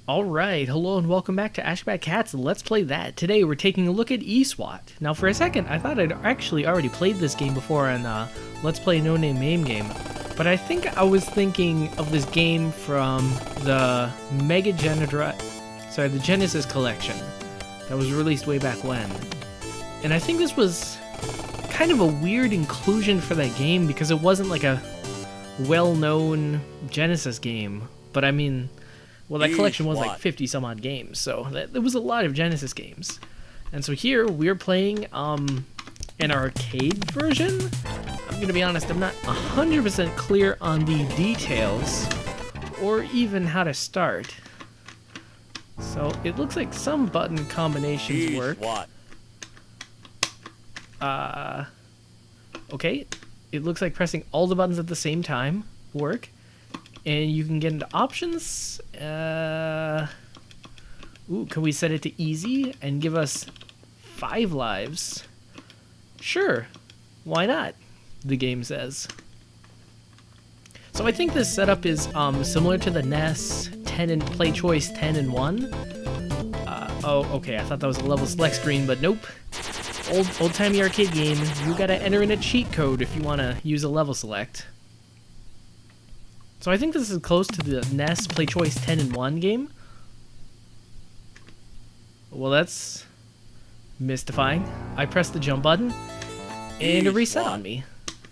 Alright, hello and welcome back to Ashgabat Cat's Let's Play That. Today we're taking a look at ESWAT. Now for a second, I thought I'd actually already played this game before on Let's Play No-Name MAME Game. But I think I was thinking of this game from the the Genesis collection that was released way back when. And I think this was kind of a weird inclusion for that game because it wasn't like a well-known Genesis game. But I mean, well, that collection was like 50 some odd games, so there was a lot of Genesis games. And so here we're playing an arcade version. I'm gonna be honest, I'm not 100% clear on the details or even how to start. So it looks like some button combinations work. Okay, it looks like pressing all the buttons at the same time work. And you can get into options. Ooh, can we set it to easy and give us 5 lives? Sure, why not? The game says. So I think this setup is similar to the NES 10 and Play Choice 10 and 1. Oh, okay, I thought that was a level select screen, but nope. Old-timey arcade game. You gotta enter in a cheat code if you wanna use a level select. So I think this is close to the NES Play Choice 10 and 1 game. Well, that's mystifying. I pressed the jump button, and it reset on me.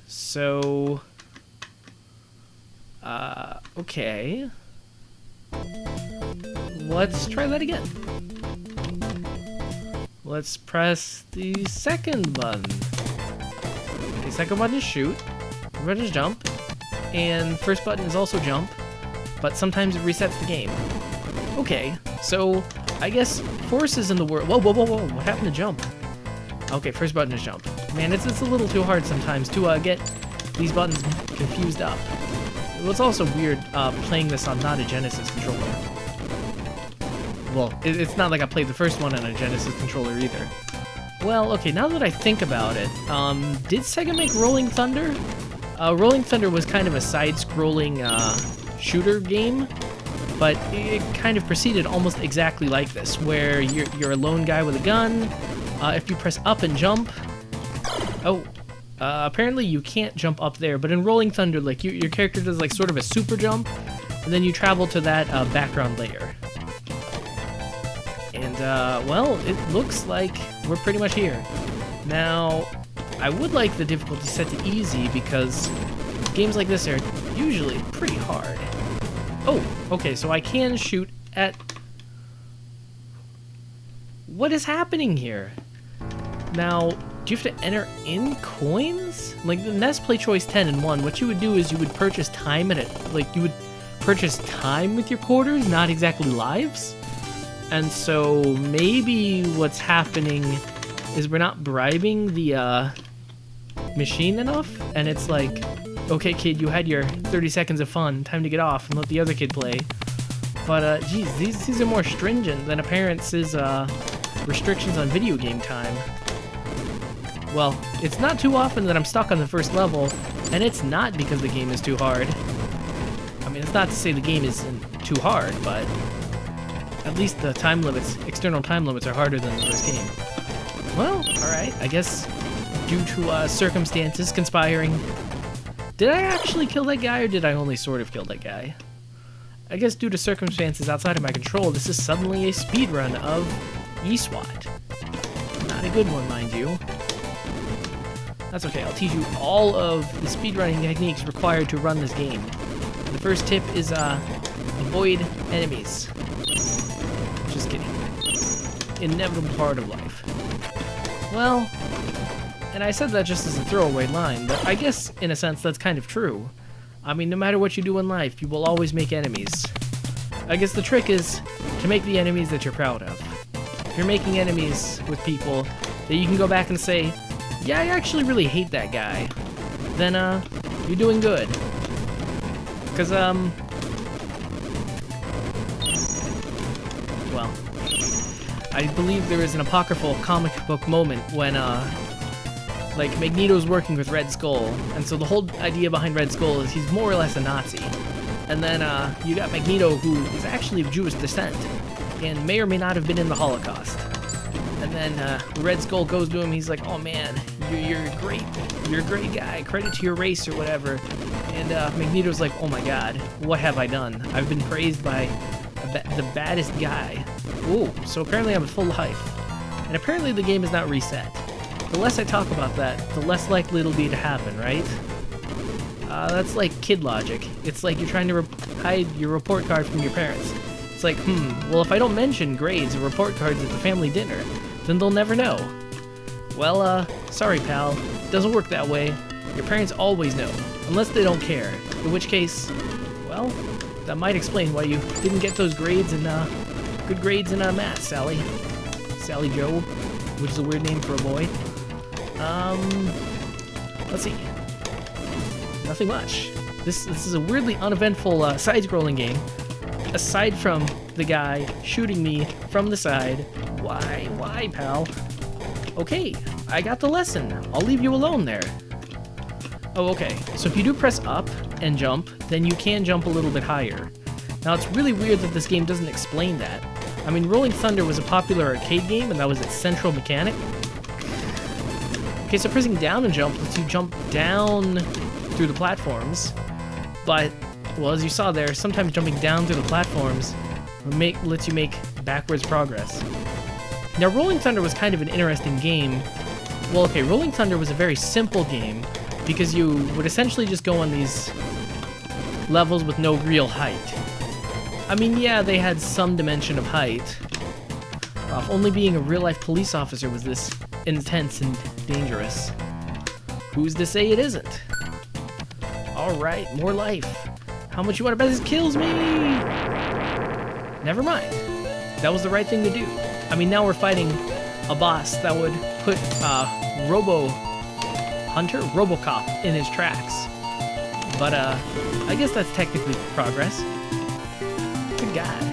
So, okay. Let's try that again. Let's press the second button. Okay, second button is shoot. Third button is jump. And first button is also jump, but sometimes it resets the game. Okay, so I guess forces in the world. Whoa, whoa, whoa, whoa! What happened to jump? Okay, first button is jump. Man, it's a little too hard sometimes to get these buttons confused up. It was also weird playing this on not a Genesis controller. Well, it's not like I played the first one on a Genesis controller either. Well, okay, now that I think about it, did Sega make Rolling Thunder? Rolling Thunder was kind of a side-scrolling shooter game, but it kind of proceeded almost exactly like this, where you're a lone guy with a gun. If you press up and jump... apparently you can't jump up there, but in Rolling Thunder, like your character does like sort of a super jump, and then you travel to that background layer. And, well, it looks like we're pretty much here. Now, I would like the difficulty set to easy because games like this are usually pretty hard. Oh, okay, so I can shoot at... What is happening here? Now, do you have to enter in coins? Like the NES Play Choice 10 and 1, what you would do is you would purchase time at it. Like, you would purchase time with your quarters, not exactly lives. And so maybe what's happening is we're not bribing the machine enough, and it's like, okay kid, you had your 30 seconds of fun, time to get off and let the other kid play. But geez, these are more stringent than a parent's restrictions on video game time. Well, it's not too often that I'm stuck on the first level, and it's not because the game is too hard. I mean, it's not to say the game isn't too hard, but at least the time limits, external time limits, are harder than the first game. Well, alright, I guess due to circumstances conspiring. Did I actually kill that guy, or did I only sort of kill that guy? I guess due to circumstances outside of my control, this is suddenly a speedrun of ESWAT. Not a good one, mind you. That's okay, I'll teach you all of the speedrunning techniques required to run this game. The first tip is avoid enemies. Just kidding. Inevitable part of life. Well, and I said that just as a throwaway line, but I guess, in a sense, that's kind of true. I mean, no matter what you do in life, you will always make enemies. I guess the trick is to make the enemies that you're proud of. If you're making enemies with people that you can go back and say, yeah, I actually really hate that guy, then, you're doing good. Because, well, I believe there is an apocryphal comic book moment when, like, Magneto's working with Red Skull, and so the whole idea behind Red Skull is he's more or less a Nazi. And then you got Magneto, who is actually of Jewish descent and may or may not have been in the Holocaust. And then Red Skull goes to him. He's like, "Oh man, you're great. You're a great guy. Credit to your race or whatever." And Magneto's like, "Oh my God, what have I done? I've been praised by the baddest guy." Ooh, so apparently I'm at full life. And apparently the game is not reset. The less I talk about that, the less likely it'll be to happen, right? That's like kid logic. It's like you're trying to hide your report card from your parents. It's like, well, if I don't mention grades or report cards at the family dinner, then they'll never know. Well, sorry, pal. Doesn't work that way. Your parents always know, unless they don't care. In which case, well, that might explain why you didn't get those grades in, good grades in math, Sally. Sally Joe, which is a weird name for a boy. Let's see. Nothing much. This is a weirdly uneventful side-scrolling game. Aside from the guy shooting me from the side. Why, pal? Okay, I got the lesson. I'll leave you alone there. Oh, okay. So if you do press up and jump, then you can jump a little bit higher. Now, it's really weird that this game doesn't explain that. I mean, Rolling Thunder was a popular arcade game, and that was its central mechanic. Okay, so pressing down and jump lets you jump down through the platforms, but, well, as you saw there, sometimes jumping down through the platforms lets you make backwards progress. Now, Rolling Thunder was kind of an interesting game. Well, okay, Rolling Thunder was a very simple game because you would essentially just go on these levels with no real height. I mean, yeah, they had some dimension of height. If only being a real-life police officer was this intense and dangerous. Who's to say it isn't? Alright, more life. How much you want to bet this kills me? Never mind. That was the right thing to do. I mean, now we're fighting a boss that would put Robocop in his tracks. But I guess that's technically progress. Good God.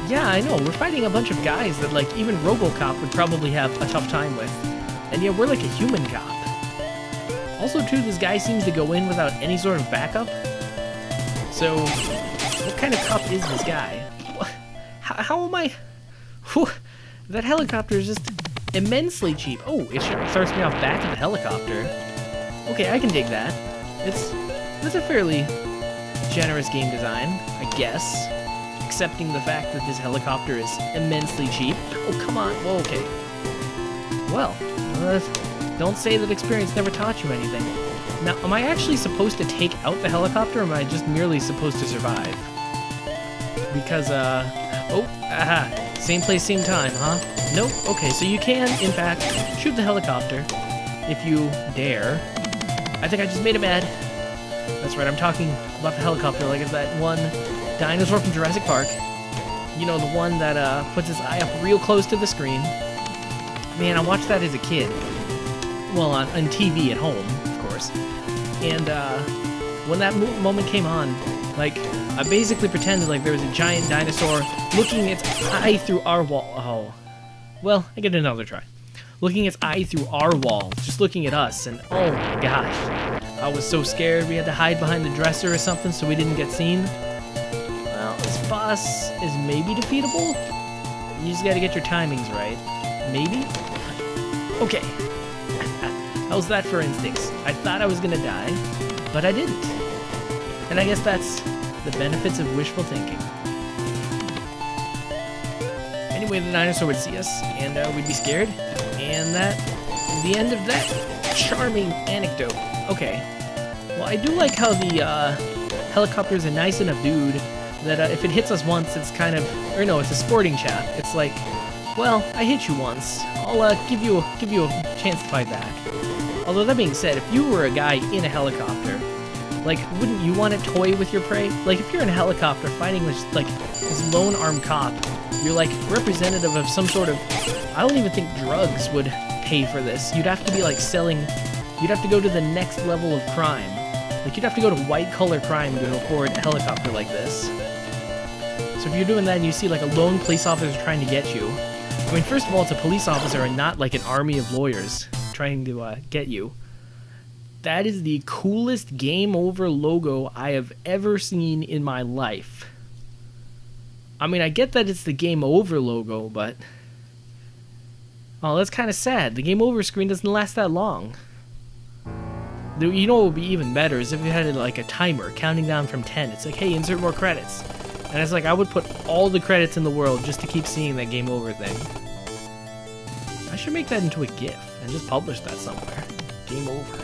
Yeah, I know, we're fighting a bunch of guys that, like, even Robocop would probably have a tough time with. And yeah, we're like a human cop. Also, too, this guy seems to go in without any sort of backup. So, what kind of cop is this guy? How am I... Whew, that helicopter is just immensely cheap. Oh, it starts me off back of the helicopter. Okay, I can dig that. It's a fairly generous game design, I guess. Accepting the fact that this helicopter is immensely cheap. Oh, come on. Well, okay. Well, don't say that experience never taught you anything. Now, am I actually supposed to take out the helicopter, or am I just merely supposed to survive? Because, same place, same time, huh? Nope. Okay, so you can, in fact, shoot the helicopter if you dare. I think I just made it mad. That's right, I'm talking about the helicopter like it's that one dinosaur from Jurassic Park. You know, the one that puts his eye up real close to the screen. Man, I watched that as a kid. Well, on TV at home, of course. And when that moment came on, like, I basically pretended like there was a giant dinosaur looking its eye through our wall. Oh. Well, I get another try. Looking its eye through our wall, just looking at us, and oh my gosh. I was so scared we had to hide behind the dresser or something so we didn't get seen. Well, this boss is maybe defeatable. You just gotta get your timings right. Maybe? Okay. How's that for instincts? I thought I was gonna die, but I didn't. And I guess that's the benefits of wishful thinking. Anyway, the dinosaur would see us, and we'd be scared. And that is the end of that charming anecdote. Okay. Well, I do like how the helicopter's a nice enough dude that if it hits us once, it's kind of... Or no, it's a sporting chap. It's like, well, I hit you once. I'll give you a chance to fight back. Although that being said, if you were a guy in a helicopter, like, wouldn't you want to toy with your prey? Like, if you're in a helicopter fighting with, like, this lone armed cop, you're, like, representative of some sort of... I don't even think drugs would pay for this. You'd have to be, like, selling... You'd have to go to the next level of crime. Like, you'd have to go to white-collar crime to afford a helicopter like this. So if you're doing that and you see, like, a lone police officer trying to get you... I mean, first of all, it's a police officer and not, like, an army of lawyers trying to get you. That is the coolest Game Over logo I have ever seen in my life. I mean, I get that it's the Game Over logo, but... oh, that's kind of sad. The Game Over screen doesn't last that long. You know what would be even better is if you had like a timer counting down from 10. It's like, hey, insert more credits. And it's like, I would put all the credits in the world just to keep seeing that Game Over thing. I should make that into a GIF and just publish that somewhere. Game Over.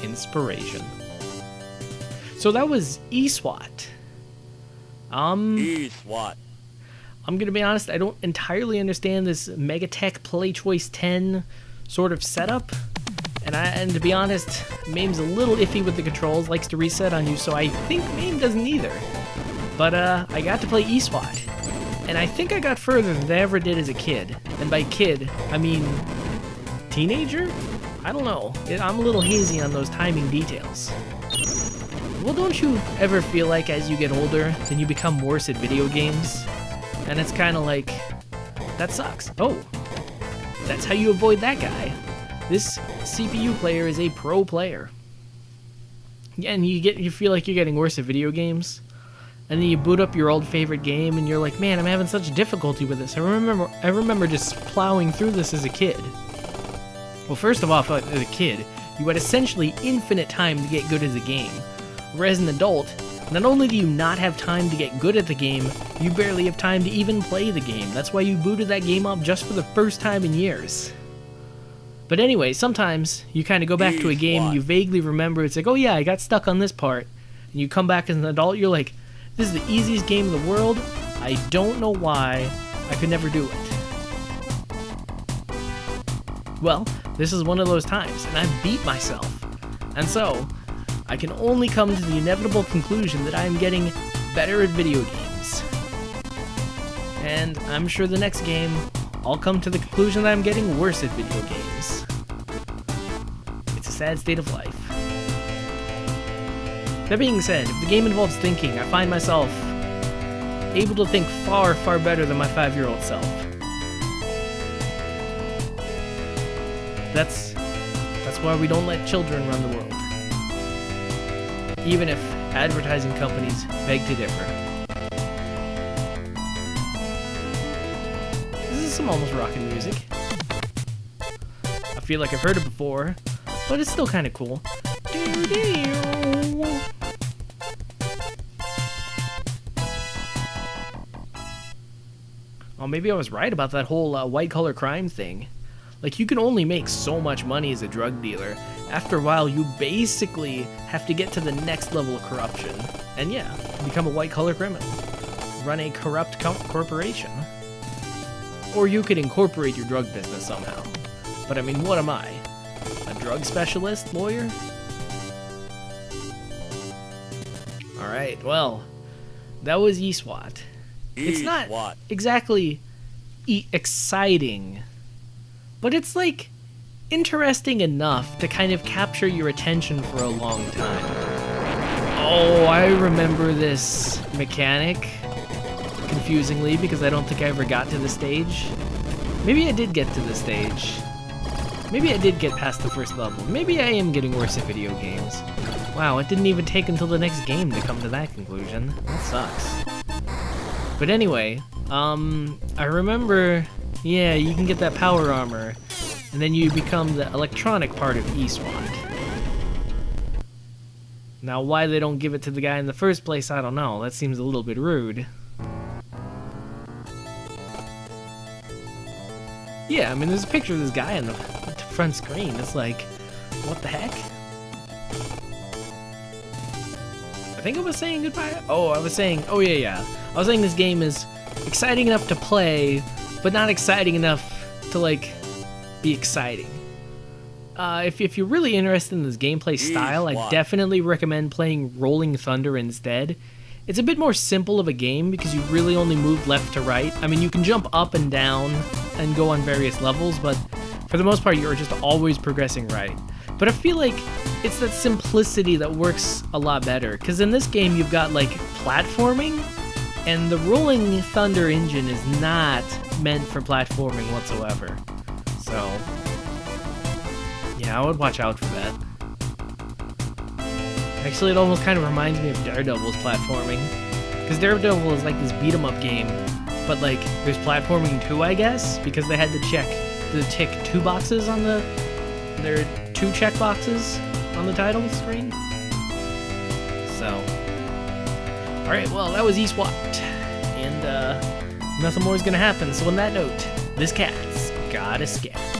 Inspiration. So that was ESWAT. ESWAT. I'm gonna be honest, I don't entirely understand this Megatech Play Choice 10 sort of setup. And to be honest, MAME's a little iffy with the controls, likes to reset on you, so I think MAME doesn't either. But I got to play ESWAT. And I think I got further than I ever did as a kid. And by kid, I mean teenager? I don't know. I'm a little hazy on those timing details. Well, don't you ever feel like as you get older, then you become worse at video games? And it's kind of like, that sucks. Oh, that's how you avoid that guy. This CPU player is a pro player. Yeah, and you feel like you're getting worse at video games. And then you boot up your old favorite game and you're like, man, I'm having such difficulty with this. I remember just plowing through this as a kid. Well, first of all, as a kid, you had essentially infinite time to get good at the game. Whereas an adult, not only do you not have time to get good at the game, you barely have time to even play the game. That's why you booted that game up just for the first time in years. But anyway, sometimes you kind of go back to a game and you vaguely remember, it's like, oh yeah, I got stuck on this part. And you come back as an adult, you're like, this is the easiest game in the world. I don't know why I could never do it. Well, this is one of those times, and I beat myself. And so, I can only come to the inevitable conclusion that I am getting better at video games. And I'm sure the next game, I'll come to the conclusion that I'm getting worse at video games. It's a sad state of life. That being said, if the game involves thinking, I find myself able to think far, far better than my 5-year-old self. That's why we don't let children run the world. Even if advertising companies beg to differ. This is some almost rockin' music. I feel like I've heard it before, but it's still kind of cool. Oh, maybe I was right about that whole white-collar crime thing. Like, you can only make so much money as a drug dealer. After a while, you basically have to get to the next level of corruption. And yeah, become a white-collar criminal. Run a corrupt corporation. Or you could incorporate your drug business somehow. But I mean, what am I? A drug specialist lawyer? Alright, well, that was ESWAT. It's not exactly exciting, but it's like interesting enough to kind of capture your attention for a long time. Oh, I remember this mechanic, confusingly, because I don't think I ever got to the stage. Maybe I did get to the stage. Maybe I did get past the first level. Maybe I am getting worse at video games. Wow, it didn't even take until the next game to come to that conclusion. That sucks. But anyway, I remember, yeah, you can get that power armor, and then you become the electronic part of ESWAT. Now, why they don't give it to the guy in the first place, I don't know. That seems a little bit rude. Yeah, I mean, there's a picture of this guy on the front screen. It's like, what the heck? I think I was saying goodbye. Oh, I was saying, oh yeah. I was saying this game is exciting enough to play, but not exciting enough to, like, be exciting. If you're really interested in this gameplay style, I definitely recommend playing Rolling Thunder instead. It's a bit more simple of a game because you really only move left to right. I mean, you can jump up and down and go on various levels, but for the most part, you're just always progressing right. But I feel like it's that simplicity that works a lot better, because in this game you've got, like, platforming, and the Rolling Thunder engine is not meant for platforming whatsoever. So, Yeah, I would watch out for that. Actually, it almost kind of reminds me of Daredevil's platforming. Because Daredevil is like this beat-em-up game, but like, there's platforming too, I guess, because they had to tick 2 boxes on there are 2 check boxes on the title screen. So, alright, well, that was ESWAT, and nothing more is gonna happen, so on that note, this cat's got a scat.